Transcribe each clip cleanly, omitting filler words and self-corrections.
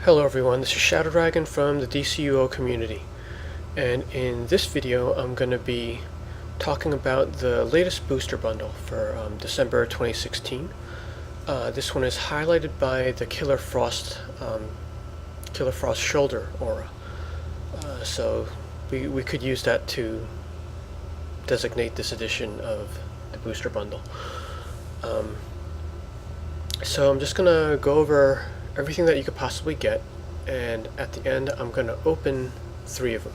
Hello everyone, this is Shadow Dragon from the DCUO community, and in this video I'm going to be talking about the latest booster bundle for December 2016. This one is highlighted by the Killer Frost shoulder aura, so we could use that to designate this edition of the booster bundle. So I'm just going to go over everything that you could possibly get, and at the end I'm going to open 3 of them.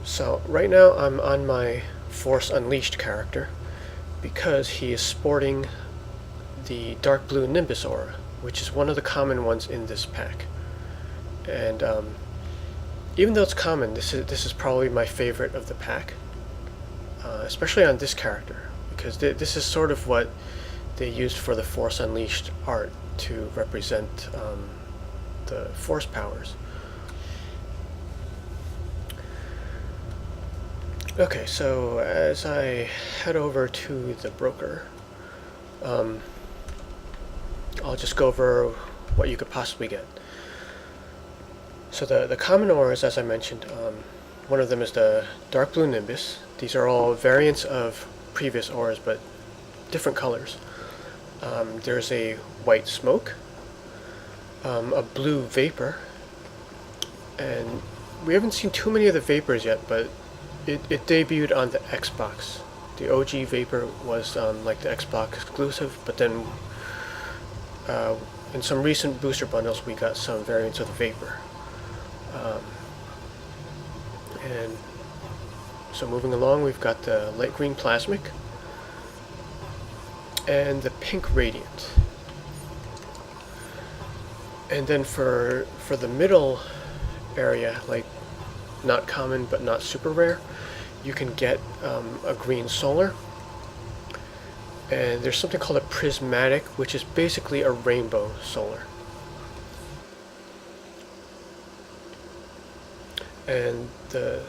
So right now I'm on my Force Unleashed character because he is sporting the dark blue Nimbus aura, which is one of the common ones in this pack. And even though it's common, this is probably my favorite of the pack, especially on this character, because this is sort of what they used for the Force Unleashed art to represent the Force powers. Okay, so as I head over to the broker, I'll just go over what you could possibly get. So the common auras, as I mentioned, one of them is the dark blue Nimbus. These are all variants of previous auras, but different colors. There's a white smoke, a blue vapor, and we haven't seen too many of the vapors yet, but it debuted on the Xbox. The OG vapor was like the Xbox exclusive, but then in some recent booster bundles we got some variants of the vapor. And so moving along, we've got the light green plasmic and the pink radiant. And then for the middle area, like not common but not super rare, you can get a green solar, and there's something called a prismatic, which is basically a rainbow solar. And the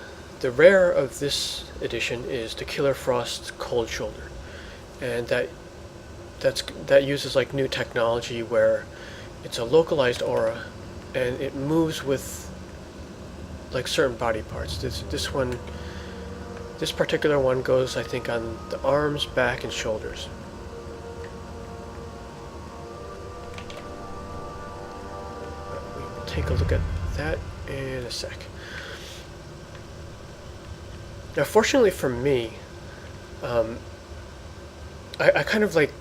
rare of this edition is the Killer Frost Cold Shoulder, and that uses like new technology where it's a localized aura and it moves with like certain body parts. This particular one goes, I think, on the arms, back, and shoulders. We will take a look at that in a sec. Now, fortunately for me, I kind of like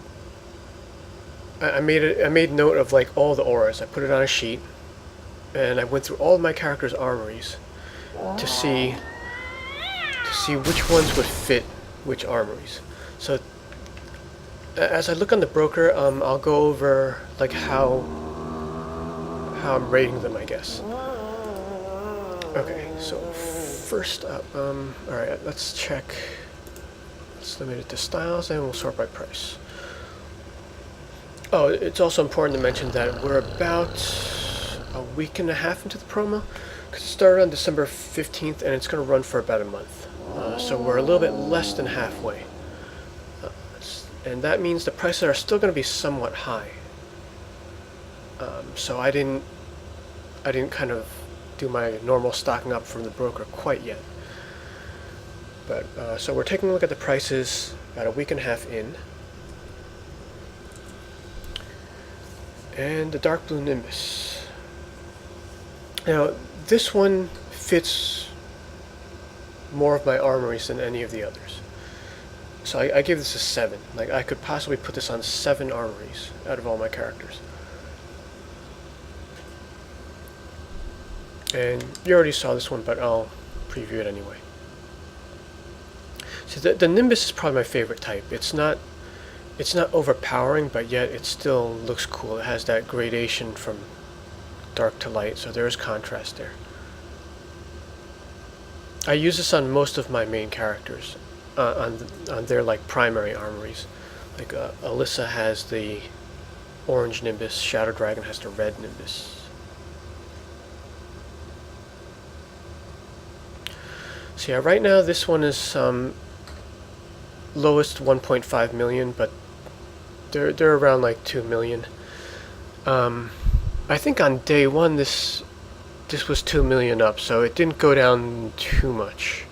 I made note of like all the auras. I put it on a sheet, and I went through all of my characters' armories to see which ones would fit which armories. So as I look on the broker, I'll go over like how I'm rating them, I guess. Okay, so first up, alright, let's check. Let's limit it to styles, and we'll sort by price. Oh, it's also important to mention that we're about a week and a half into the promo, because it started on December 15th and it's going to run for about a month. So we're a little bit less than halfway. And that means the prices are still going to be somewhat high. So I didn't kind of do my normal stocking up from the broker quite yet. But so we're taking a look at the prices about a week and a half in. And the dark blue Nimbus. Now, this one fits more of my armories than any of the others. So I give this a 7. Like, I could possibly put this on 7 armories out of all my characters. And you already saw this one, but I'll preview it anyway. So the Nimbus is probably my favorite type. It's not overpowering, but yet it still looks cool. It has that gradation from dark to light, so there is contrast there. I use this on most of my main characters, on their like primary armories. Like Alyssa has the orange Nimbus, Shadow Dragon has the red Nimbus. So yeah, right now this one is lowest 1.5 million, but they're around like 2 million. I think on day one this was 2 million up, so it didn't go down too much.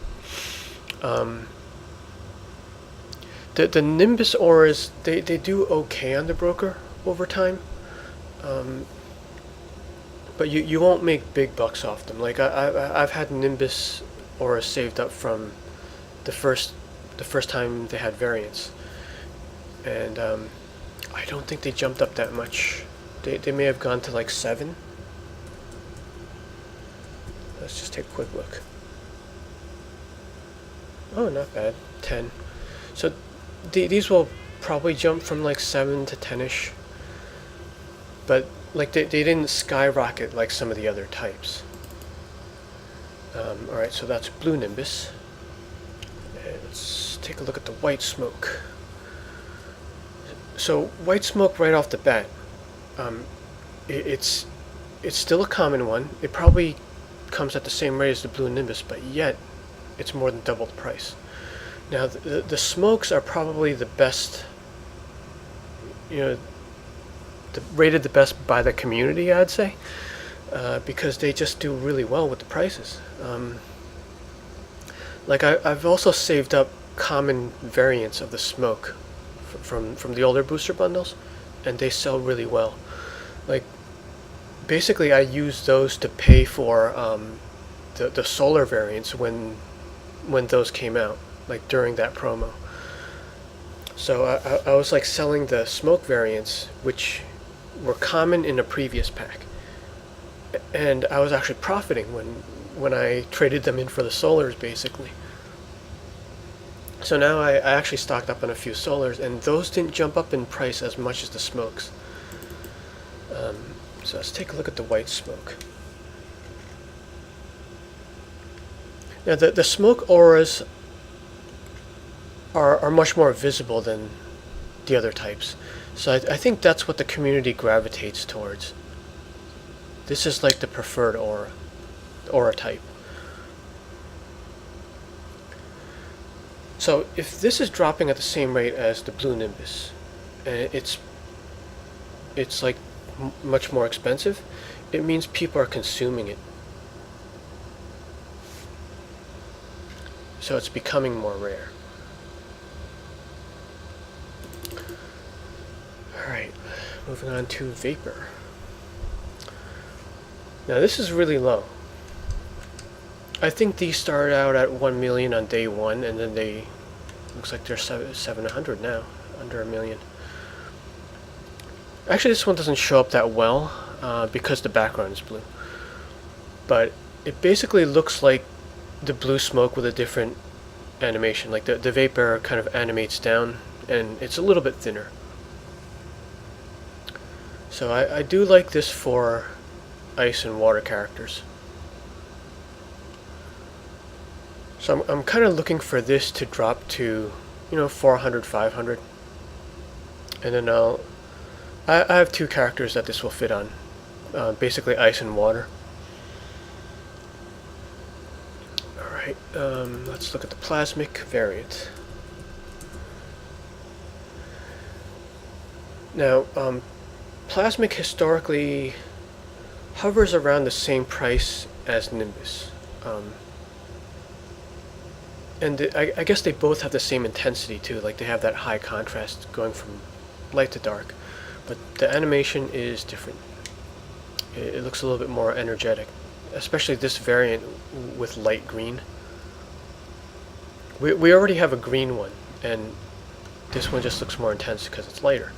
The Nimbus auras, they do okay on the broker over time, but you won't make big bucks off them. Like I've had Nimbus auras saved up from the first time they had variants, and I don't think they jumped up that much. They may have gone to like 7. Let's just take a quick look. Oh, not bad. 10. So these will probably jump from like 7 to 10ish, but like they didn't skyrocket like some of the other types. Alright, so that's blue Nimbus. And let's take a look at the white smoke. So white smoke right off the bat, it's still a common one. It probably comes at the same rate as the blue Nimbus, but yet it's more than double the price. Now the smokes are probably the best, rated the best by the community, I'd say, because they just do really well with the prices. Like I've also saved up common variants of the smoke from the older booster bundles, and they sell really well. Like basically I use those to pay for the solar variants when those came out, like during that promo. So I was like selling the smoke variants, which were common in a previous pack, and I was actually profiting when I traded them in for the solars, basically. So now I actually stocked up on a few solars, and those didn't jump up in price as much as the smokes. So let's take a look at the white smoke. Now the smoke auras are much more visible than the other types, so I think that's what the community gravitates towards. This is like the preferred aura type. So if this is dropping at the same rate as the blue Nimbus, and it's like much more expensive, it means people are consuming it. So it's becoming more rare. Alright, moving on to Vapor. Now this is really low. I think these started out at 1 million on day 1, and then looks like they're 700 now, under a million. Actually, this one doesn't show up that well because the background is blue, but it basically looks like the blue smoke with a different animation. Like the vapor kind of animates down, and it's a little bit thinner. So I do like this for ice and water characters. So I'm kind of looking for this to drop to, 400, 500. And then I have 2 characters that this will fit on. Basically ice and water. Alright, let's look at the plasmic variant. Now, plasmic historically hovers around the same price as Nimbus. And I guess they both have the same intensity too, like they have that high contrast going from light to dark, but the animation is different. It looks a little bit more energetic, especially this variant with light green. We already have a green one, and this one just looks more intense because it's lighter.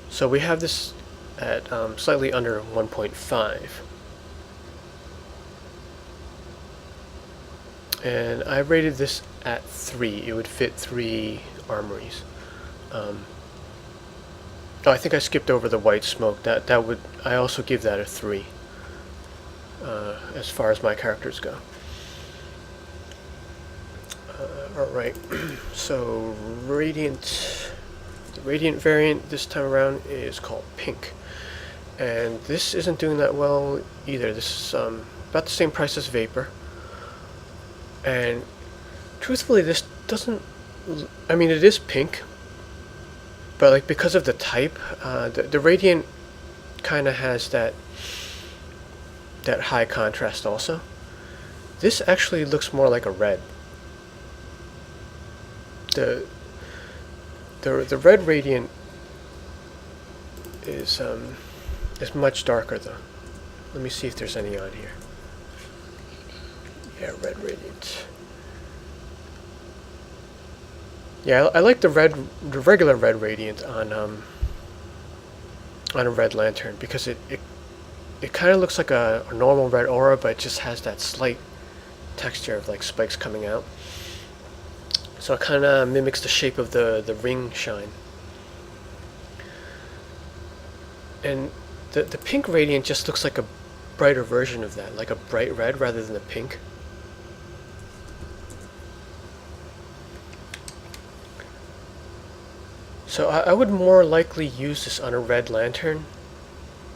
So we have this at slightly under 1.5. And I rated this at 3. It would fit 3 armories. Oh, I think I skipped over the white smoke. That would, I also give that a 3 as far as my characters go. Alright, so the Radiant variant this time around is called Pink. And this isn't doing that well either. This is about the same price as Vapor. And truthfully, this doesn't, I mean, it is pink, but like because of the type, the Radiant kind of has that high contrast also. This actually looks more like a red. The red Radiant is much darker though. Let me see if there's any on here. Yeah, red Radiant. Yeah, I like the regular red Radiant on a red lantern because it kind of looks like a normal red aura, but it just has that slight texture of like spikes coming out. So it kind of mimics the shape of the ring shine. And the pink Radiant just looks like a brighter version of that, like a bright red rather than a pink. So I would more likely use this on a red lantern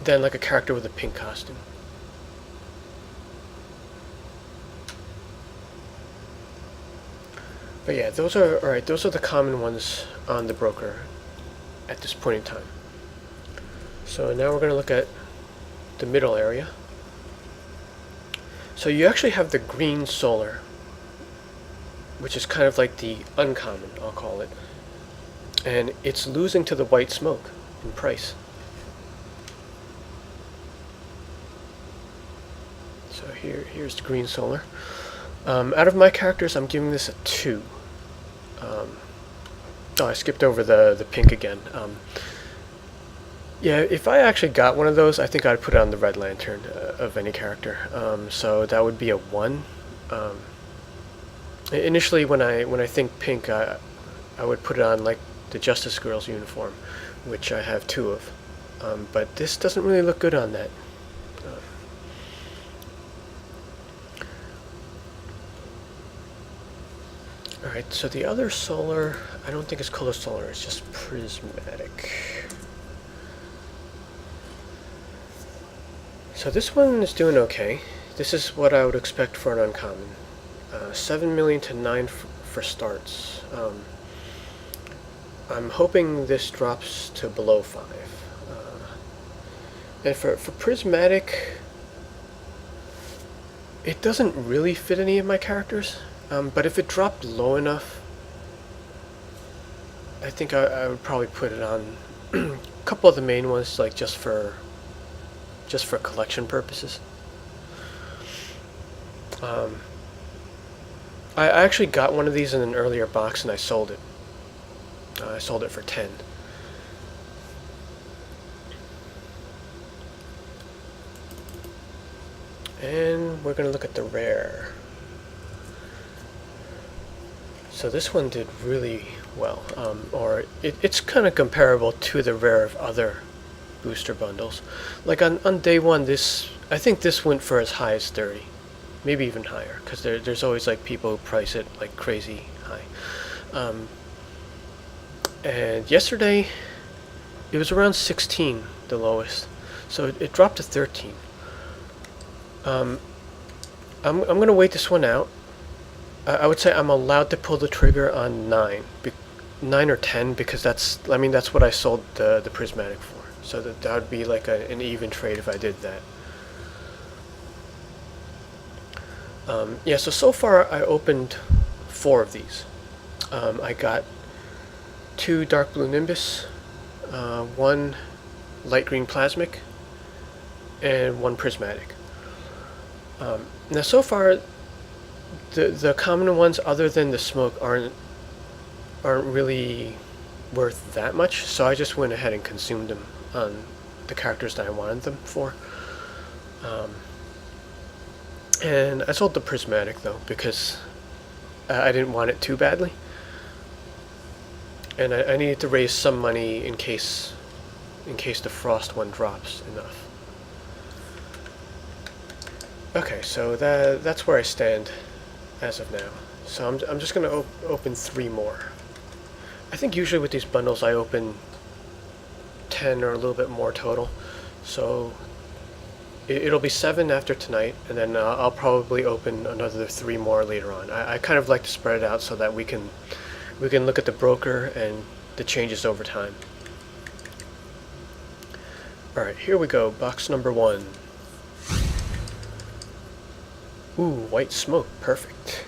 than like a character with a pink costume. But yeah, those are alright. Those are the common ones on the broker at this point in time. So now we're going to look at the middle area. So you actually have the green solar, which is kind of like the uncommon, I'll call it. And it's losing to the white smoke in price. So here's the green solar. Out of my characters, I'm giving this a 2. Oh, I skipped over the pink again. Yeah, if I actually got one of those, I think I'd put it on the red lantern of any character. So that would be a 1. Initially, when I think pink, I would put it on like the Justice Girls uniform, which I have 2 of. But this doesn't really look good on that. Alright, so the other solar, I don't think it's color solar, it's just prismatic. So this one is doing okay. This is what I would expect for an uncommon. 7 million to 9 for starts. I'm hoping this drops to below 5. And for prismatic, it doesn't really fit any of my characters. But if it dropped low enough, I think I would probably put it on a couple of the main ones, like just for collection purposes. I actually got one of these in an earlier box and I sold it. I sold it for 10. And we're going to look at the rare. So this one did really well, or it's kind of comparable to the rare of other booster bundles. Like on day 1, I think this went for as high as 30, maybe even higher, because there's always like people who price it like crazy high. And yesterday, it was around 16, the lowest, so it dropped to 13. I'm gonna wait this one out. I would say I'm allowed to pull the trigger on 9 or 10 because that's what I sold the prismatic for. So that would be like an even trade if I did that. Yeah, so far I opened 4 of these. I got 2 dark blue Nimbus, 1 light green plasmic, and 1 prismatic. Now so far, the common ones other than the smoke aren't really worth that much, so I just went ahead and consumed them on the characters that I wanted them for. And I sold the prismatic though because I didn't want it too badly, and I needed to raise some money in case the frost one drops enough. Okay, so that's where I stand as of now. So I'm just going to open 3 more. I think usually with these bundles I open 10 or a little bit more total. So it'll be 7 after tonight, and then I'll probably open another 3 more later on. I kind of like to spread it out so that we can look at the broker and the changes over time. Alright, here we go. Box number 1. Ooh, white smoke. Perfect.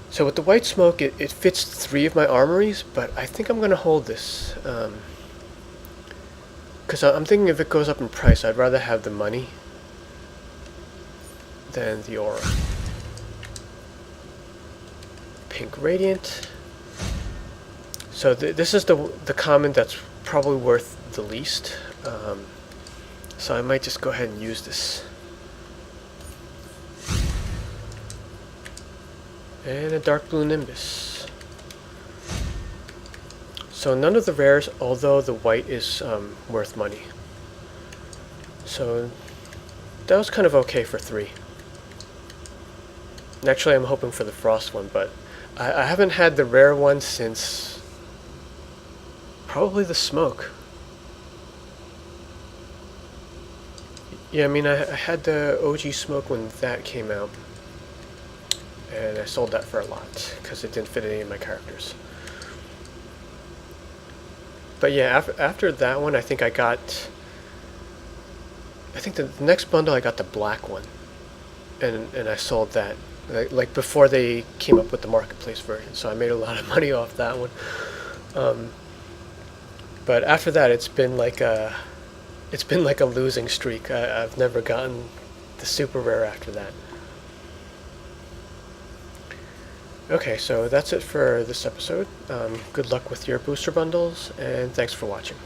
So with the white smoke, it fits 3 of my armories, but I think I'm going to hold this. Because I'm thinking if it goes up in price, I'd rather have the money than the aura. Pink Radiant. So this is the common that's probably worth the least. So I might just go ahead and use this. And a dark blue Nimbus. So none of the rares, although the white is worth money. So that was kind of okay for 3. And actually I'm hoping for the frost one, but I haven't had the rare one since probably the smoke. Yeah, I mean I had the OG smoke when that came out. And I sold that for a lot because it didn't fit any of my characters. But yeah, after that one, I think the next bundle I got the black one, and I sold that like before they came up with the marketplace version. So I made a lot of money off that one. But after that, it's been like a losing streak. I've never gotten the super rare after that. Okay, so that's it for this episode. Good luck with your booster bundles, and thanks for watching.